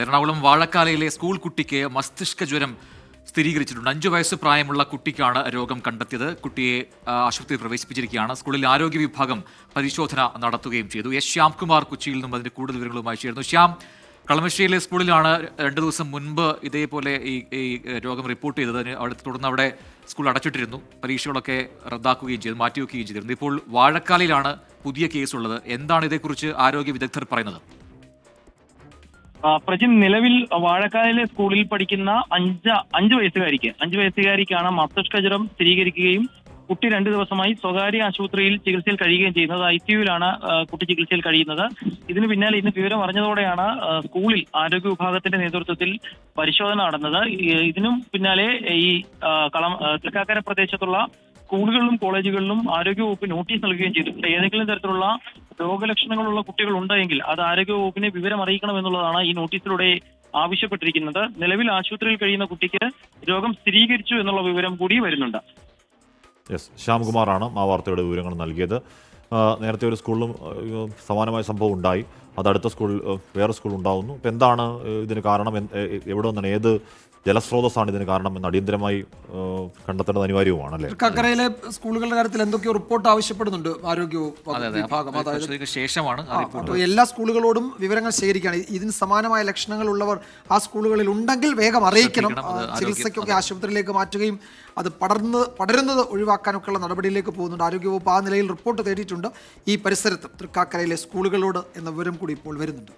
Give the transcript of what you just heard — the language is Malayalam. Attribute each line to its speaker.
Speaker 1: എറണാകുളം വാഴക്കാലയിലെ സ്കൂൾ കുട്ടിക്ക് മസ്തിഷ്ക ജ്വരം സ്ഥിരീകരിച്ചിട്ടുണ്ട്. 5 വയസ്സ് പ്രായമുള്ള കുട്ടിക്കാണ് രോഗം കണ്ടെത്തിയത്. കുട്ടിയെ ആശുപത്രിയിൽ പ്രവേശിപ്പിച്ചിരിക്കുകയാണ്. സ്കൂളിൽ ആരോഗ്യ വിഭാഗം പരിശോധന നടത്തുകയും ചെയ്തു. എസ് ശ്യാംകുമാർ കൊച്ചിയിൽ നിന്നും അതിന്റെ കൂടുതൽ വിവരങ്ങളുമായി ചേർന്നു. ശ്യാം, കളമശ്ശേരിയിലെ സ്കൂളിലാണ് 2 ദിവസം മുൻപ് ഇതേപോലെ ഈ രോഗം റിപ്പോർട്ട് ചെയ്തത്. തുടർന്ന് അവിടെ സ്കൂൾ അടച്ചിട്ടിരുന്നു. പരീക്ഷകളൊക്കെ റദ്ദാക്കുകയും ചെയ്തു, മാറ്റിവെക്കുകയും ചെയ്തിരുന്നു. ഇപ്പോൾ വാഴക്കാലയിലാണ് പുതിയ കേസുള്ളത്. എന്താണ് ഇതേക്കുറിച്ച് ആരോഗ്യ വിദഗ്ധർ പറയുന്നത്?
Speaker 2: പ്രജിൻ, നിലവിൽ വാഴക്കാലിലെ സ്കൂളിൽ പഠിക്കുന്ന അഞ്ച് വയസ്സുകാരിക്കാണ് മസ്തിഷ്ക ജ്വരം സ്ഥിരീകരിക്കുകയും കുട്ടി 2 ദിവസമായി സ്വകാര്യ ആശുപത്രിയിൽ ചികിത്സയിൽ കഴിയുകയും ചെയ്യുന്നത്. ICUവിലാണ് കുട്ടി ചികിത്സയിൽ കഴിയുന്നത്. ഇതിന് പിന്നാലെ ഇന്ന് വിവരം അറിഞ്ഞതോടെയാണ് സ്കൂളിൽ ആരോഗ്യ വിഭാഗത്തിന്റെ നേതൃത്വത്തിൽ പരിശോധന നടന്നത്. ഇതിനും പിന്നാലെ ഈ തൃക്കാക്കര പ്രദേശത്തുള്ള സ്കൂളുകളിലും കോളേജുകളിലും ആരോഗ്യവകുപ്പ് നോട്ടീസ് നൽകുകയും ചെയ്തിട്ടുണ്ട്. ഏതെങ്കിലും തരത്തിലുള്ള രോഗലക്ഷണങ്ങളുള്ള കുട്ടികൾ ഉണ്ടെങ്കിൽ അത് ആരോഗ്യവകുപ്പിനെ വിവരം അറിയിക്കണമെന്നുള്ളതാണ് ഈ നോട്ടീസിലൂടെ ആവശ്യപ്പെട്ടിരിക്കുന്നത്. നിലവിൽ ആശുപത്രിയിൽ കഴിയുന്ന കുട്ടിക്ക് രോഗം സ്ഥിരീകരിച്ചു എന്നുള്ള വിവരം കൂടി വരുന്നുണ്ട്.
Speaker 3: ശ്യാംകുമാറാണ് ആ വാർത്തയുടെ വിവരങ്ങൾ നൽകിയത്. നേരത്തെ ഒരു സ്കൂളിലും സമാനമായ സംഭവം ഉണ്ടായി. അത് അടുത്ത സ്കൂളിൽ വേറെ സ്കൂൾ ഉണ്ടാകുന്നു. ഇപ്പം എന്താണ് ഇതിന് കാരണം? എവിടെ നിന്നാണ്, ഏത് ജലസ്രോതസ്സാണ് ഇതിന് കാരണം എന്ന് അടിയന്തരമായി കണ്ടെത്തേണ്ടത് അനിവാര്യവുമാണ് അല്ലേ?
Speaker 4: തൃക്കാക്കരയിലെ സ്കൂളുകളുടെ കാര്യത്തിൽ എന്തൊക്കെയോ റിപ്പോർട്ട് ആവശ്യപ്പെടുന്നുണ്ട് ആരോഗ്യ വിഭാഗം. അതായത്
Speaker 1: ശേഷമാണ്
Speaker 4: എല്ലാ സ്കൂളുകളോടും വിവരങ്ങൾ ശേഖരിക്കുകയാണ്. ഇതിന് സമാനമായ ലക്ഷണങ്ങൾ ഉള്ളവർ ആ സ്കൂളുകളിൽ ഉണ്ടെങ്കിൽ വേഗം അറിയിക്കണം. ചികിത്സയ്ക്കൊക്കെ ആശുപത്രിയിലേക്ക് മാറ്റുകയും അത് പടരുന്നത് ഒഴിവാക്കാനൊക്കെയുള്ള നടപടിയിലേക്ക് പോകുന്നുണ്ട്. ആരോഗ്യവകുപ്പ് ആ നിലയിൽ റിപ്പോർട്ട് തേടിയിട്ടുണ്ട് ഈ പരിസരത്ത് തൃക്കാക്കരയിലെ സ്കൂളുകളോട് എന്ന വിവരം കൂടി ഇപ്പോൾ വരുന്നുണ്ട്.